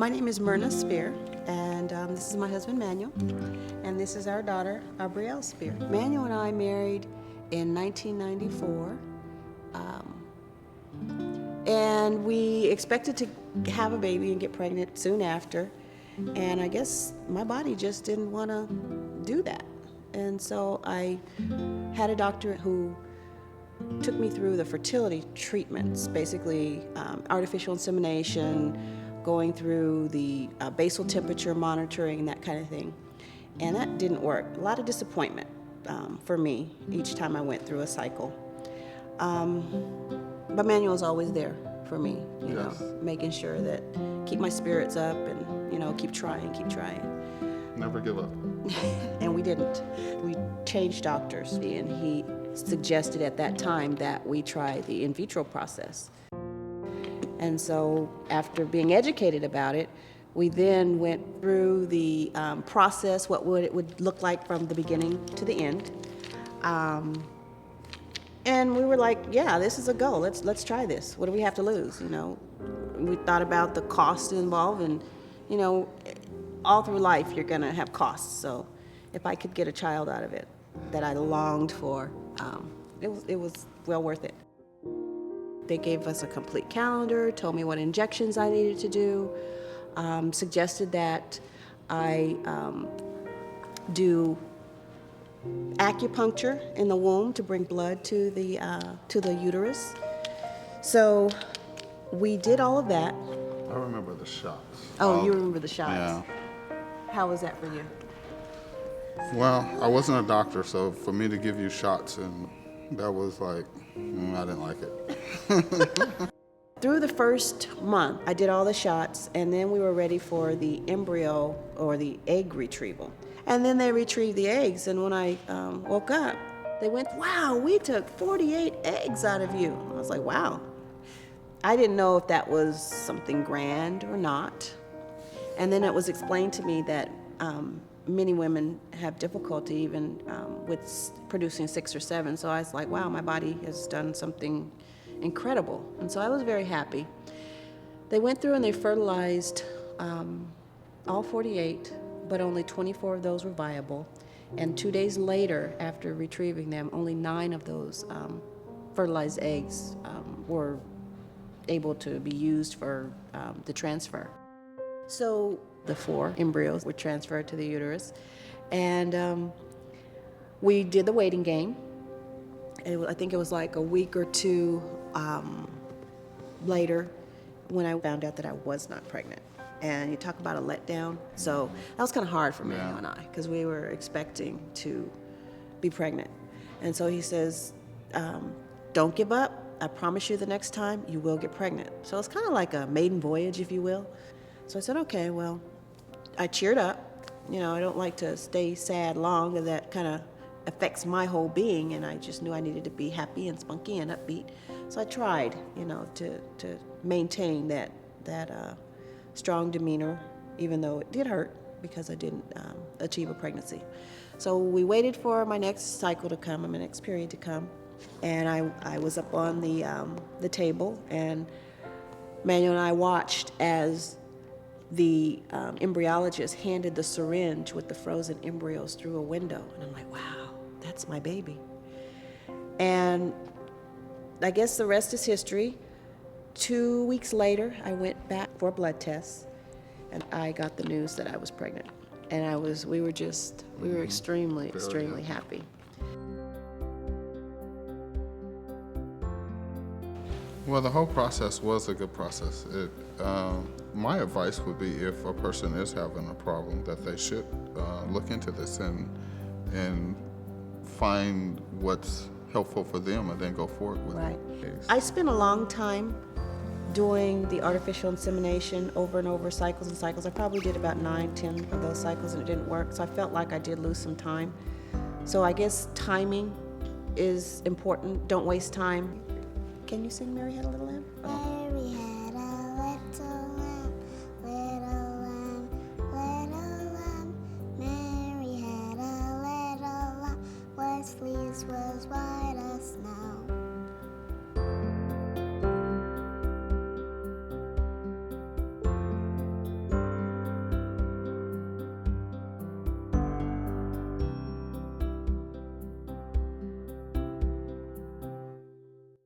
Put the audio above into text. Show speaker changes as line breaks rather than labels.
My name is Myrna Spear, and this is my husband Manuel, and this is our daughter Aabrielle Spear. Manuel and I married in 1994, and we expected to have a baby and get pregnant soon after, and I guess my body just didn't want to do that. And so I had a doctor who took me through the fertility treatments, basically artificial insemination, going through the basal temperature monitoring, that kind of thing. And that didn't work. A lot of disappointment for me each time I went through a cycle. But Manuel's always there for me, you know, making sure that keep my spirits up and, you know, keep trying.
Never give up.
And we didn't. We changed doctors, and he suggested at that time that we try the in vitro process. And so after being educated about it, we then went through the process, what it would look like from the beginning to the end. And we were like, yeah, this is a go. Let's try this. What do we have to lose? You know, we thought about the cost involved, and you know, all through life you're gonna have costs. So if I could get a child out of it that I longed for, it was well worth it. They gave us a complete calendar, told me what injections I needed to do, suggested that I do acupuncture in the womb to bring blood to the uterus. So we did all of that.
I remember the shots.
Oh, you remember the shots?
Yeah.
How was that for you?
Well, I wasn't a doctor, so for me to give you shots, and that was like, I didn't like it.
Through the first month, I did all the shots, and then we were ready for the embryo or the egg retrieval. And then they retrieved the eggs, and when I woke up, they went, wow, we took 48 eggs out of you. I was like, wow. I didn't know if that was something grand or not. And then it was explained to me that many women have difficulty even with producing 6 or 7. So I was like, wow, my body has done something incredible. And so I was very happy. They went through and they fertilized all 48, but only 24 of those were viable. And 2 days later, after retrieving them, only 9 of those fertilized eggs were able to be used for the transfer. So the 4 embryos were transferred to the uterus, and we did the waiting game. I think it was like a week or 2 later when I found out that I was not pregnant. And you talk about a letdown. So that was kind of hard for Manuel and I, because we were expecting to be pregnant. And so he says, don't give up. I promise you the next time you will get pregnant. So it's kind of like a maiden voyage, if you will. So I said, okay, well, I cheered up. You know, I don't like to stay sad long, and that kind of affects my whole being, and I just knew I needed to be happy and spunky and upbeat. So I tried, you know, to maintain that strong demeanor, even though it did hurt because I didn't achieve a pregnancy. So we waited for my next cycle to come, my next period to come, and I was up on the table, and Manuel and I watched as the embryologist handed the syringe with the frozen embryos through a window. And I'm like, wow, that's my baby. And I guess the rest is history. 2 weeks later, I went back for a blood test, and I got the news that I was pregnant. And we were extremely happy.
Well, the whole process was a good process. My advice would be, if a person is having a problem, that they should look into this and find what's helpful for them, and then go forward with it.
I spent a long time doing the artificial insemination over and over, cycles and cycles. I probably did about 9, 10 of those cycles, and it didn't work. So I felt like I did lose some time. So I guess timing is important. Don't waste time. Can you sing Mary Had a Little Lamb?
Mary had a little lamb, little lamb, little lamb. Mary had a little lamb, whose fleece was white as snow.